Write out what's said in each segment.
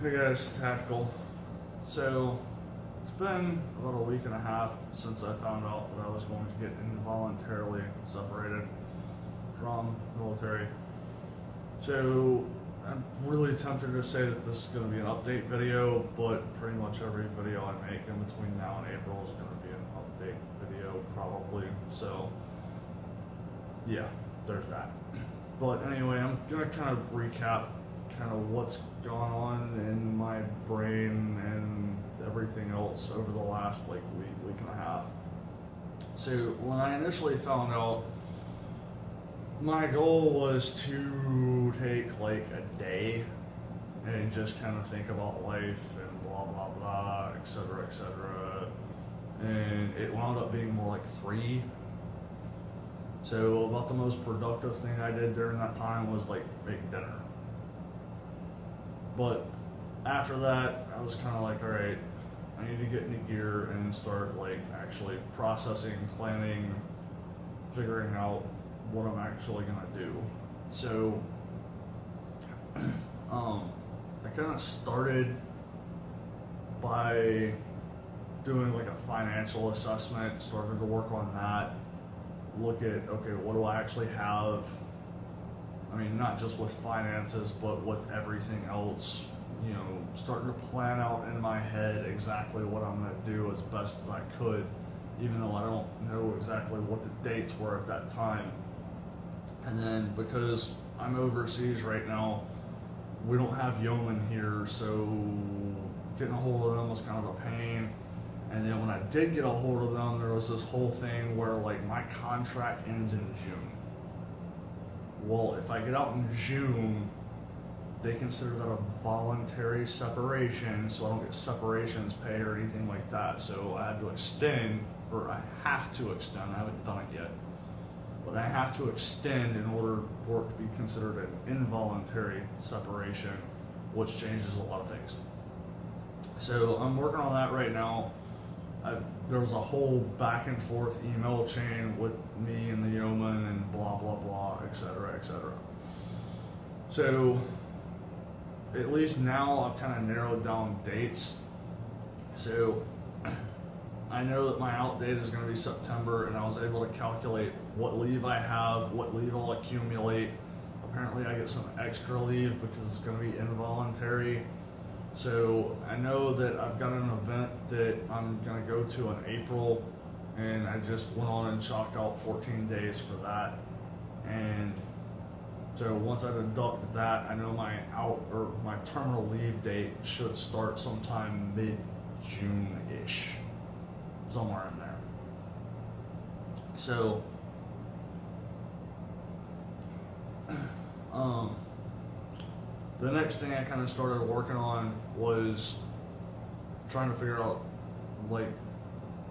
Hey guys, Tactical. So, it's been about a week and a half since I found out that I was going to get involuntarily separated from military. So, I'm really tempted to say that this is going to be an update video, but pretty much every video I make in between now and April is going to be an update video, probably. So, yeah, there's that. But anyway, I'm going to kind of recap kind of what's gone on in my brain and everything else over the last week and a half. So when I initially found out, my goal was to take like a day and just kind of think about life and blah blah blah, etc., etc. And it wound up being more like 3. So about the most productive thing I did during that time was like make dinner. But after that, I was kind of like, all right, I need to get into gear and start like actually processing, planning, figuring out what I'm actually gonna do. So, I kind of started by doing like a financial assessment, started to work on that, look at, okay, what do I actually have? I mean, not just with finances, but with everything else, you know, starting to plan out in my head exactly what I'm going to do as best as I could, even though I don't know exactly what the dates were at that time. And then because I'm overseas right now, we don't have yeomen here, so getting a hold of them was kind of a pain. And then when I did get a hold of them, there was this whole thing where like my contract ends in June. Well, if I get out in June, they consider that a voluntary separation, so I don't get separations pay or anything like that. So I had to extend, or I have to extend, I haven't done it yet, but I have to extend in order for it to be considered an involuntary separation, which changes a lot of things. So I'm working on that right now. There was a whole back and forth email chain with me and the yeoman and blah blah blah, etc., etc. So at least now I've kind of narrowed down dates. So I know that my out date is going to be September, and I was able to calculate what leave I have, what leave I'll accumulate. Apparently I get some extra leave because it's going to be involuntary. So I know that I've got an event that I'm going to go to in April, and I just went on and chalked out 14 days for that. And so once I deduct that, I know my my terminal leave date should start sometime mid-June-ish, somewhere in there. So the next thing I kind of started working on was trying to figure out, like,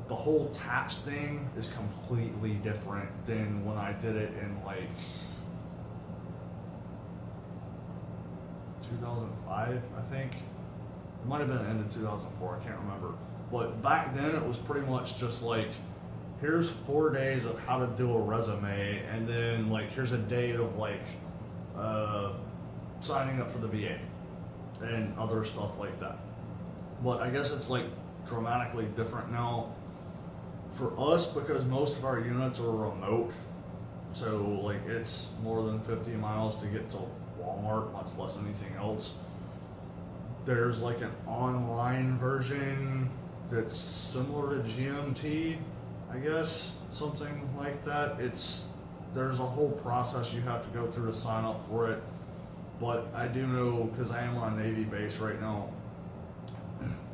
the whole TAPS thing is completely different than when I did it in, like, 2005, I think. It might have been the end of 2004, I can't remember. But back then, it was pretty much just like, here's 4 days of how to do a resume, and then, like, here's a day of, like, signing up for the VA and other stuff like that. But I guess it's like dramatically different now for us because most of our units are remote. So like it's more than 50 miles to get to Walmart, much less anything else. There's like an online version that's similar to GMT, I guess, something like that. There's a whole process you have to go through to sign up for it. But I do know, because I am on a Navy base right now,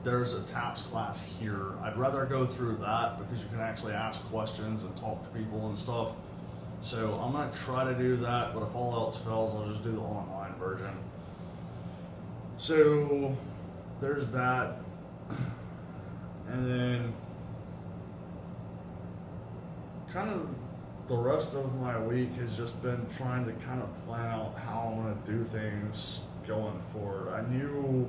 there's a TAPS class here. I'd rather go through that because you can actually ask questions and talk to people and stuff. So I'm going to try to do that, but if all else fails, I'll just do the online version. So there's that. And then kind of the rest of my week has just been trying to kind of plan out how I'm going to do things going forward. I knew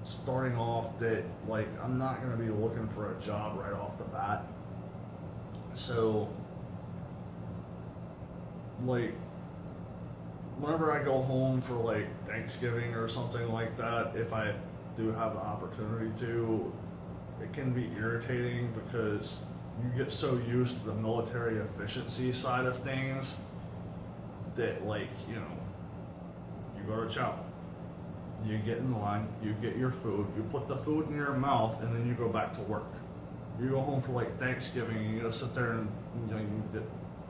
starting off that, like, I'm not going to be looking for a job right off the bat. So, like, whenever I go home for like Thanksgiving or something like that, if I do have the opportunity to, it can be irritating because you get so used to the military efficiency side of things that, like, you know, you go to chow, you get in line, you get your food, you put the food in your mouth, and then you go back to work. You go home for like Thanksgiving, and you sit there and, you know, you get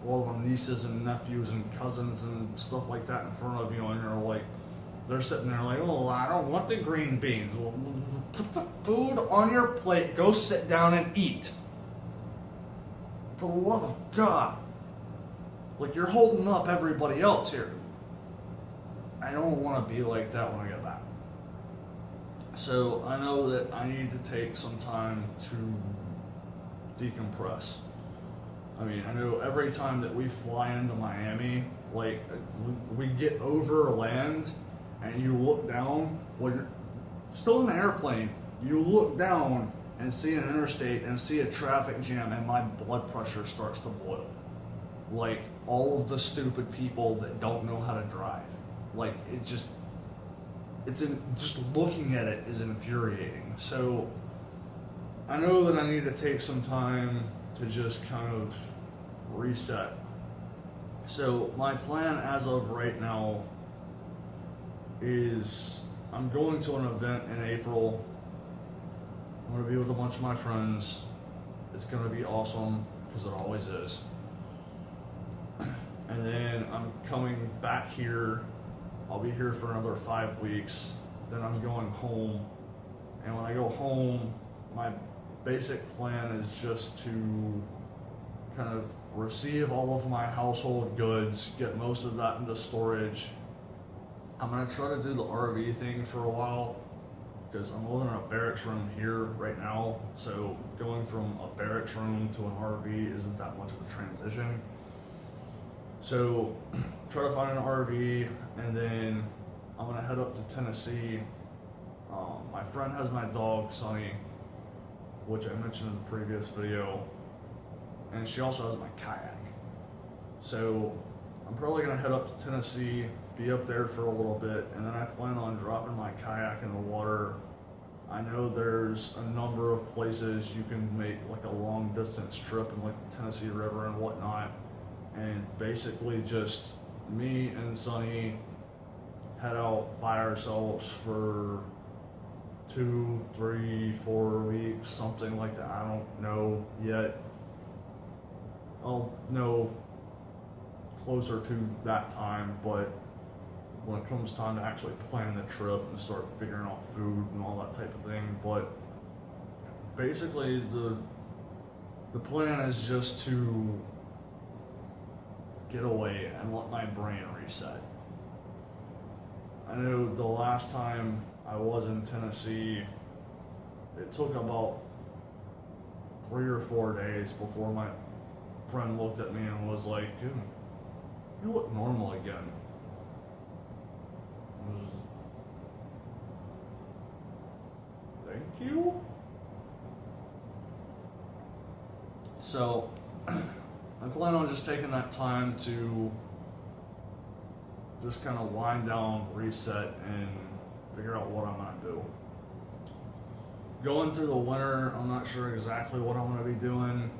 all the nieces and nephews and cousins and stuff like that in front of you, and you're like, they're sitting there like, oh, I don't want the green beans. Well, put the food on your plate, go sit down and eat. For the love of God. Like, you're holding up everybody else here. I don't want to be like that when I get back. So I know that I need to take some time to decompress. I mean, I know every time that we fly into Miami, like, we get over land and you look down, when you're still in the airplane, you look down and see an interstate and see a traffic jam, and my blood pressure starts to boil. Like, all of the stupid people that don't know how to drive. Like, just looking at it is infuriating. So I know that I need to take some time to just kind of reset. So my plan as of right now is I'm going to an event in April. I'm going to be with a bunch of my friends. It's going to be awesome, because it always is. And then I'm coming back here. I'll be here for another 5 weeks. Then I'm going home. And when I go home, my basic plan is just to kind of receive all of my household goods, get most of that into storage. I'm going to try to do the RV thing for a while, because I'm living in a barracks room here right now. So going from a barracks room to an RV isn't that much of a transition. So try to find an RV, and then I'm going to head up to Tennessee. My friend has my dog, Sunny, which I mentioned in the previous video, and she also has my kayak. So I'm probably going to head up to Tennessee, be up there for a little bit, and then I plan on dropping my kayak in the water. I know there's a number of places you can make like a long distance trip in like the Tennessee River and whatnot, and basically just me and Sunny head out by ourselves for 2, 3, 4 weeks, something like that. I don't know yet. I'll know closer to that time, but when it comes time to actually plan the trip and start figuring out food and all that type of thing. But basically the plan is just to get away and let my brain reset. I know the last time I was in Tennessee, it took about 3 or 4 days before my friend looked at me and was like, "Dude, you look normal again." I was, thank you. So I plan on just taking that time to just kind of wind down, reset, and figure out what I'm going to do. Going through the winter, I'm not sure exactly what I'm going to be doing.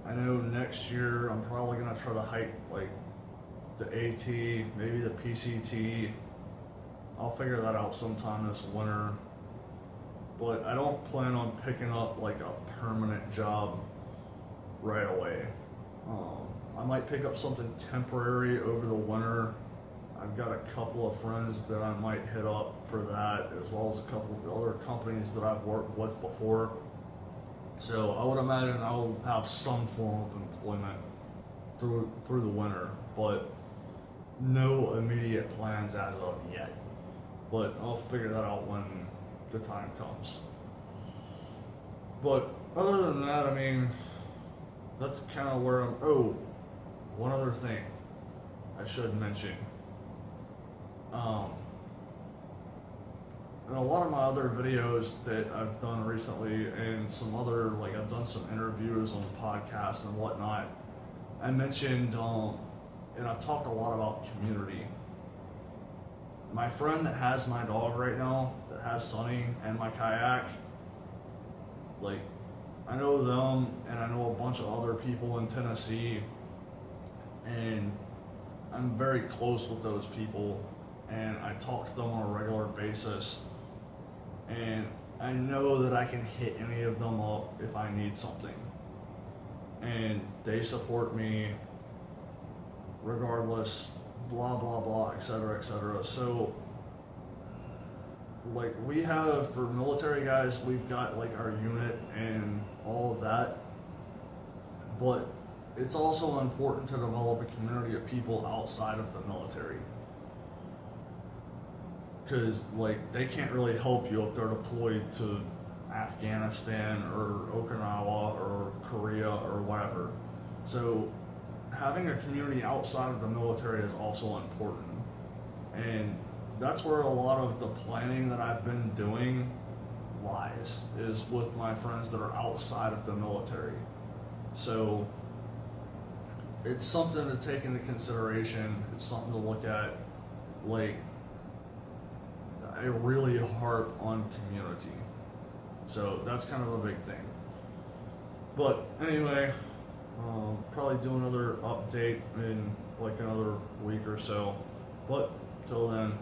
I know next year I'm probably going to try to hike like the AT, maybe the PCT. I'll figure that out sometime this winter. But I don't plan on picking up like a permanent job right away. I might pick up something temporary over the winter. I've got a couple of friends that I might hit up for that, as well as a couple of other companies that I've worked with before. So I would imagine I'll have some form of employment through the winter, but no immediate plans as of yet. But I'll figure that out when the time comes. But other than that, I mean, that's kind of where I'm. Oh, one other thing I should mention. In a lot of my other videos that I've done recently, and some other, like, I've done some interviews on podcasts and whatnot, I mentioned, and I've talked a lot about community. my friend that has my dog right now, that has Sunny and my kayak, like, I know them and I know a bunch of other people in Tennessee, and I'm very close with those people, and I talk to them on a regular basis, and I know that I can hit any of them up if I need something, and they support me regardless, blah blah blah, etc., etc. So, like, we have, for military guys, we've got like our unit and all of that, but it's also important to develop a community of people outside of the military, because like they can't really help you if they're deployed to Afghanistan or Okinawa or Korea or whatever. So having a community outside of the military is also important, and that's where a lot of the planning that I've been doing lies, is with my friends that are outside of the military. So it's something to take into consideration. It's something to look at. Like, I really harp on community. So that's kind of a big thing. But anyway, probably do another update in like another week or so. But till then,